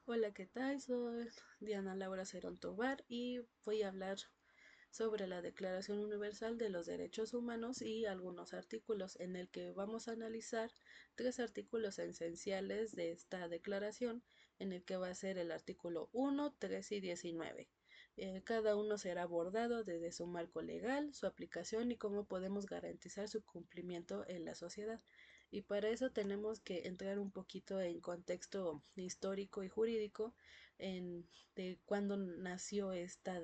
Hola, ¿qué tal? Soy Diana Laura Cerón Tobar y voy a hablar sobre la Declaración Universal de los Derechos Humanos y algunos artículos en el que vamos a analizar tres artículos esenciales de esta declaración, en el que va a ser el artículo 1, 3 y 19. Cada uno será abordado desde su marco legal, su aplicación y cómo podemos garantizar su cumplimiento en la sociedad. Y para eso tenemos que entrar un poquito en contexto histórico y jurídico de cuándo nació esta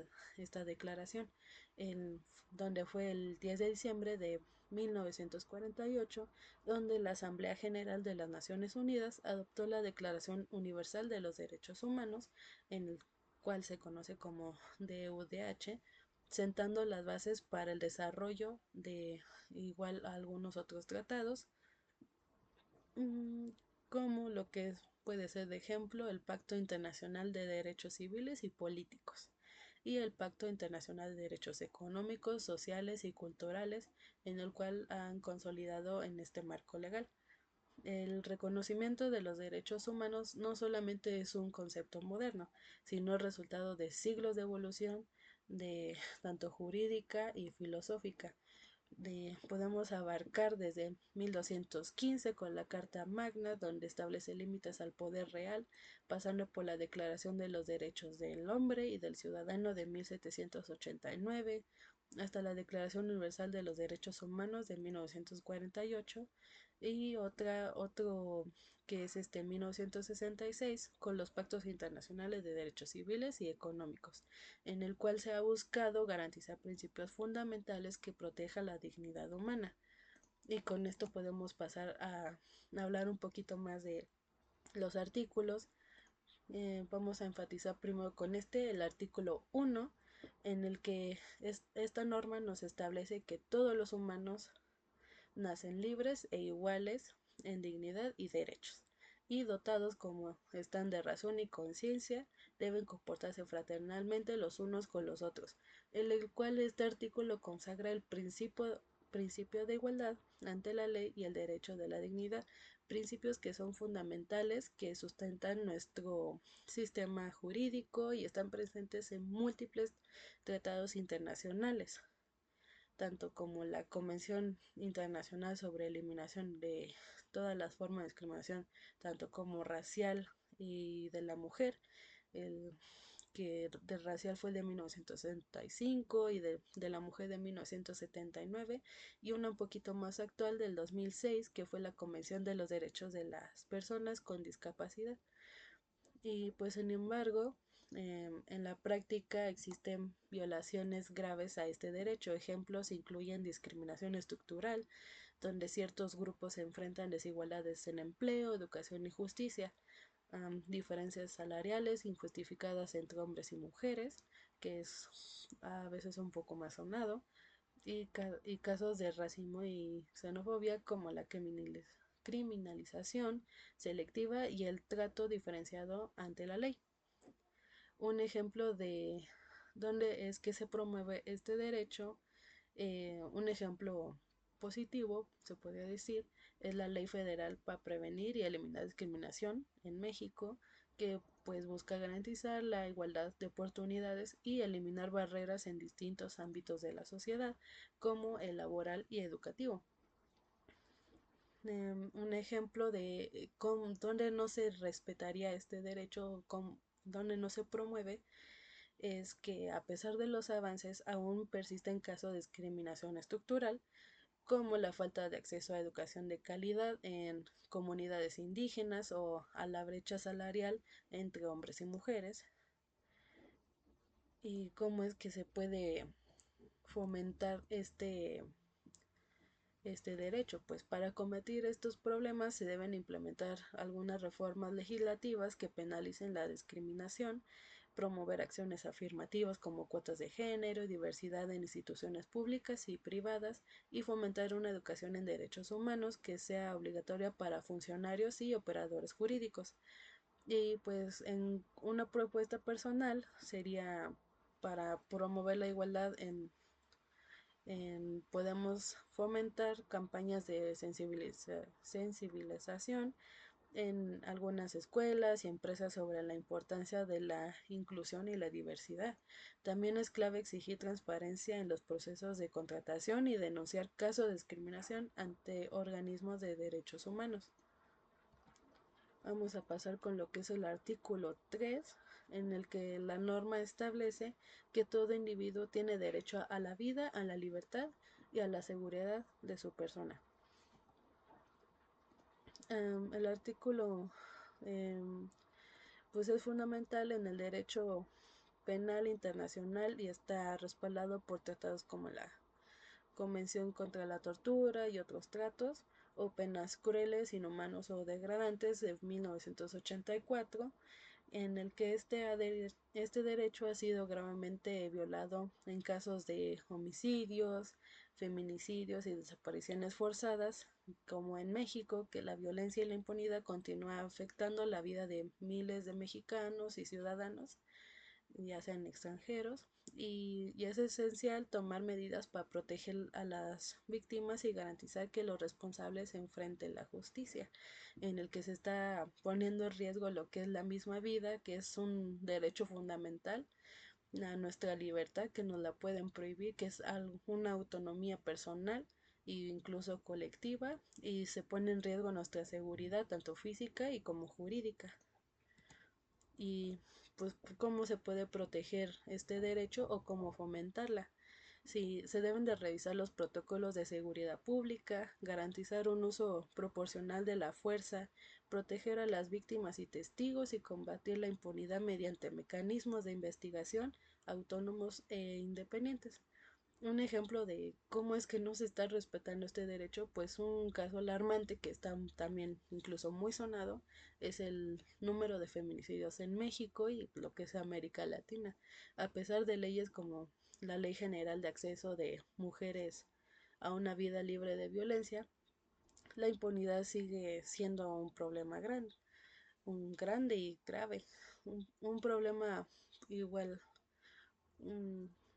declaración, en, donde fue el 10 de diciembre de 1948, donde la Asamblea General de las Naciones Unidas adoptó la Declaración Universal de los Derechos Humanos, en el cual se conoce como DUDH, sentando las bases para el desarrollo de igual a algunos otros tratados, mm, como lo que puede ser de ejemplo el Pacto Internacional de Derechos Civiles y Políticos y el Pacto Internacional de Derechos Económicos, Sociales y Culturales, en el cual han consolidado en este marco legal. El reconocimiento de los derechos humanos no solamente es un concepto moderno, sino el resultado de siglos de evolución, de tanto jurídica y filosófica. Podemos abarcar desde 1215 con la Carta Magna, donde establece límites al poder real, pasando por la Declaración de los Derechos del Hombre y del Ciudadano de 1789, hasta la Declaración Universal de los Derechos Humanos de 1948 y otro que es 1966 con los pactos internacionales de derechos civiles y económicos, en el cual se ha buscado garantizar principios fundamentales que protejan la dignidad humana. Y con esto podemos pasar a hablar un poquito más de los artículos. Vamos a enfatizar primero con el artículo 1, en el que esta norma nos establece que todos los humanos nacen libres e iguales en dignidad y derechos, y dotados como están de razón y conciencia, deben comportarse fraternalmente los unos con los otros, en el cual este artículo consagra el principio de igualdad ante la ley y el derecho de la dignidad, principios que son fundamentales, que sustentan nuestro sistema jurídico y están presentes en múltiples tratados internacionales, tanto como la Convención Internacional sobre Eliminación de todas las formas de discriminación, tanto como racial y de la mujer, el que de racial fue de 1965 y de la mujer de 1979, y una un poquito más actual del 2006, que fue la Convención de los Derechos de las Personas con Discapacidad. Y pues sin embargo, en la práctica existen violaciones graves a este derecho. Ejemplos incluyen discriminación estructural, donde ciertos grupos se enfrentan desigualdades en empleo, educación y justicia, diferencias salariales injustificadas entre hombres y mujeres, que es a veces un poco más sonado, y casos de racismo y xenofobia como la criminalización selectiva y el trato diferenciado ante la ley. Un ejemplo de dónde es que se promueve este derecho, un ejemplo positivo, se podría decir, es la Ley Federal para Prevenir y Eliminar Discriminación en México, que pues busca garantizar la igualdad de oportunidades y eliminar barreras en distintos ámbitos de la sociedad, como el laboral y educativo. Un ejemplo de dónde no se respetaría este derecho, donde no se promueve, es que a pesar de los avances aún persisten casos de discriminación estructural, como la falta de acceso a educación de calidad en comunidades indígenas o a la brecha salarial entre hombres y mujeres. Y cómo es que se puede fomentar este derecho. Pues para combatir estos problemas se deben implementar algunas reformas legislativas que penalicen la discriminación, promover acciones afirmativas como cuotas de género, diversidad en instituciones públicas y privadas, y fomentar una educación en derechos humanos que sea obligatoria para funcionarios y operadores jurídicos. Y pues en una propuesta personal sería para promover la igualdad podemos fomentar campañas de sensibilización en algunas escuelas y empresas sobre la importancia de la inclusión y la diversidad. También es clave exigir transparencia en los procesos de contratación y denunciar casos de discriminación ante organismos de derechos humanos. Vamos a pasar con lo que es el artículo 3, en el que la norma establece que todo individuo tiene derecho a la vida, a la libertad y a la seguridad de su persona. El artículo pues es fundamental en el derecho penal internacional y está respaldado por tratados como la Convención contra la Tortura y otros tratos o penas crueles, inhumanos o degradantes de 1984, en el que este derecho ha sido gravemente violado en casos de homicidios, feminicidios y desapariciones forzadas, como en México, que la violencia y la impunidad continúa afectando la vida de miles de mexicanos y ciudadanos, ya sean extranjeros, y es esencial tomar medidas para proteger a las víctimas y garantizar que los responsables se enfrenten la justicia, en el que se está poniendo en riesgo lo que es la misma vida, que es un derecho fundamental a nuestra libertad, que nos la pueden prohibir, que es una autonomía personal e incluso colectiva, y se pone en riesgo nuestra seguridad, tanto física y como jurídica. Y pues cómo se puede proteger este derecho o cómo fomentarla. Sí, se deben de revisar los protocolos de seguridad pública, garantizar un uso proporcional de la fuerza, proteger a las víctimas y testigos y combatir la impunidad mediante mecanismos de investigación autónomos e independientes. Un ejemplo de cómo es que no se está respetando este derecho, pues un caso alarmante que está también incluso muy sonado, es el número de feminicidios en México y lo que es América Latina. A pesar de leyes como la Ley General de Acceso de Mujeres a una vida libre de violencia, la impunidad sigue siendo un problema grande, un grande y grave, un problema igual.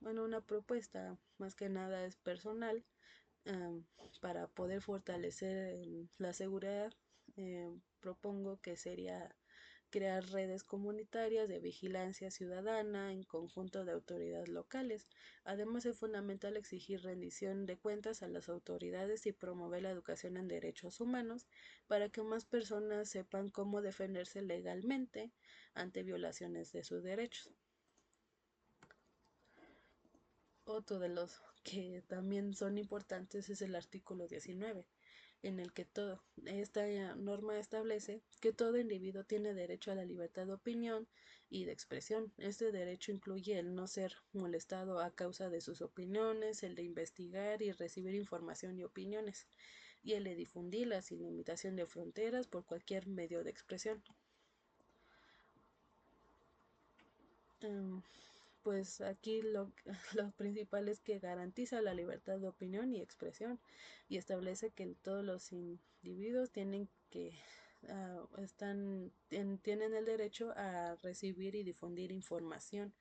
Bueno, una propuesta más que nada es personal, um, para poder fortalecer la seguridad. Propongo que sería crear redes comunitarias de vigilancia ciudadana en conjunto de autoridades locales. Además, es fundamental exigir rendición de cuentas a las autoridades y promover la educación en derechos humanos para que más personas sepan cómo defenderse legalmente ante violaciones de sus derechos. Otro de los que también son importantes es el artículo 19, en el que esta norma establece que todo individuo tiene derecho a la libertad de opinión y de expresión. Este derecho incluye el no ser molestado a causa de sus opiniones, el de investigar y recibir información y opiniones, y el de difundirlas sin limitación de fronteras por cualquier medio de expresión. Um, pues aquí lo principal es que garantiza la libertad de opinión y expresión y establece que todos los individuos tienen el derecho a recibir y difundir información.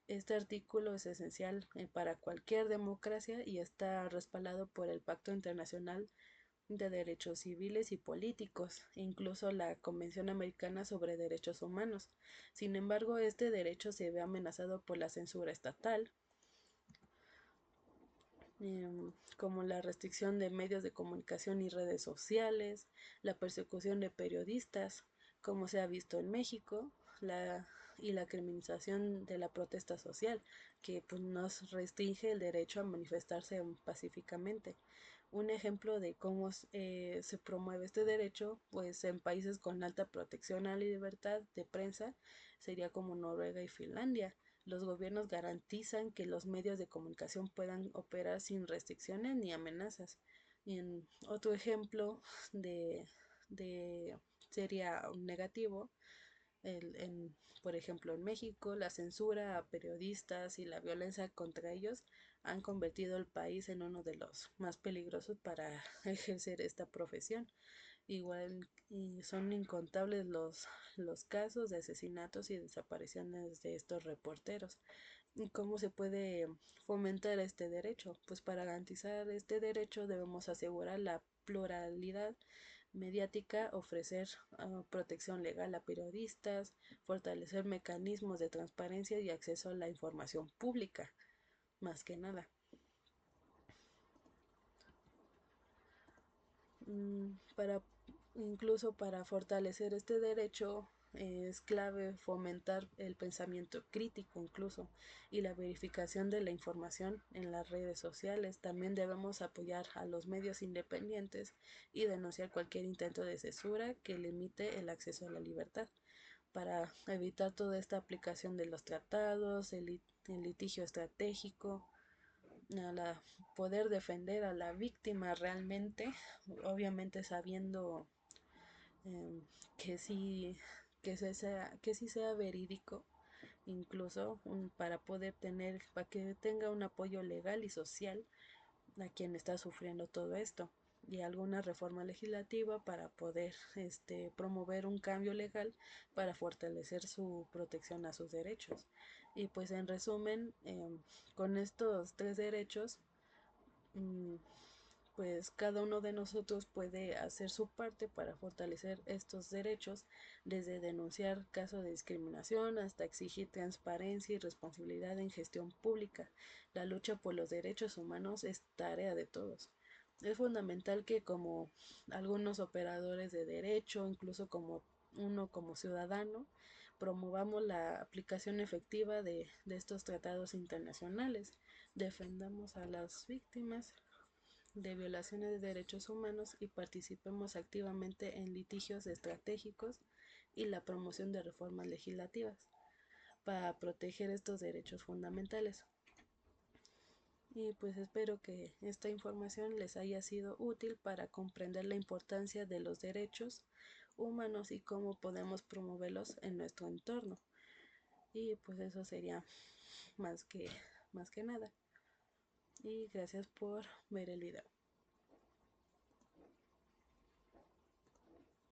Este artículo es esencial para cualquier democracia y está respaldado por el Pacto Internacional de Derechos Civiles y Políticos, e incluso la Convención Americana sobre Derechos Humanos. Sin embargo, este derecho se ve amenazado por la censura estatal, como la restricción de medios de comunicación y redes sociales, la persecución de periodistas, como se ha visto en México, y la criminalización de la protesta social, que pues, nos restringe el derecho a manifestarse pacíficamente. Un ejemplo de cómo se promueve este derecho, pues en países con alta protección a la libertad de prensa, sería como Noruega y Finlandia. Los gobiernos garantizan que los medios de comunicación puedan operar sin restricciones ni amenazas. Y en otro ejemplo de, de sería negativo, por ejemplo, en México, la censura a periodistas y la violencia contra ellos han convertido el país en uno de los más peligrosos para ejercer esta profesión. Igual y son incontables los casos de asesinatos y desapariciones de estos reporteros. ¿Y cómo se puede fomentar este derecho? Pues para garantizar este derecho debemos asegurar la pluralidad mediática, ofrecer protección legal a periodistas, fortalecer mecanismos de transparencia y acceso a la información pública, más que nada. Para incluso para fortalecer este derecho es clave fomentar el pensamiento crítico incluso y la verificación de la información en las redes sociales. También debemos apoyar a los medios independientes y denunciar cualquier intento de censura que limite el acceso a la libertad para evitar toda esta aplicación de los tratados, el litigio estratégico, a la poder defender a la víctima realmente, obviamente sabiendo eh, que sí que sí sea verídico, incluso para poder tener, para que tenga un apoyo legal y social a quien está sufriendo todo esto, y alguna reforma legislativa para poder promover un cambio legal para fortalecer su protección a sus derechos. Y pues en resumen, con estos tres derechos, mm, pues cada uno de nosotros puede hacer su parte para fortalecer estos derechos, desde denunciar casos de discriminación hasta exigir transparencia y responsabilidad en gestión pública. La lucha por los derechos humanos es tarea de todos. Es fundamental que como algunos operadores de derecho, incluso como uno como ciudadano, promovamos la aplicación efectiva de estos tratados internacionales, defendamos a las víctimas de violaciones de derechos humanos y participemos activamente en litigios estratégicos y la promoción de reformas legislativas para proteger estos derechos fundamentales. Y pues espero que esta información les haya sido útil para comprender la importancia de los derechos humanos y cómo podemos promoverlos en nuestro entorno. Y pues eso sería más que, más que nada. Y gracias por ver el video.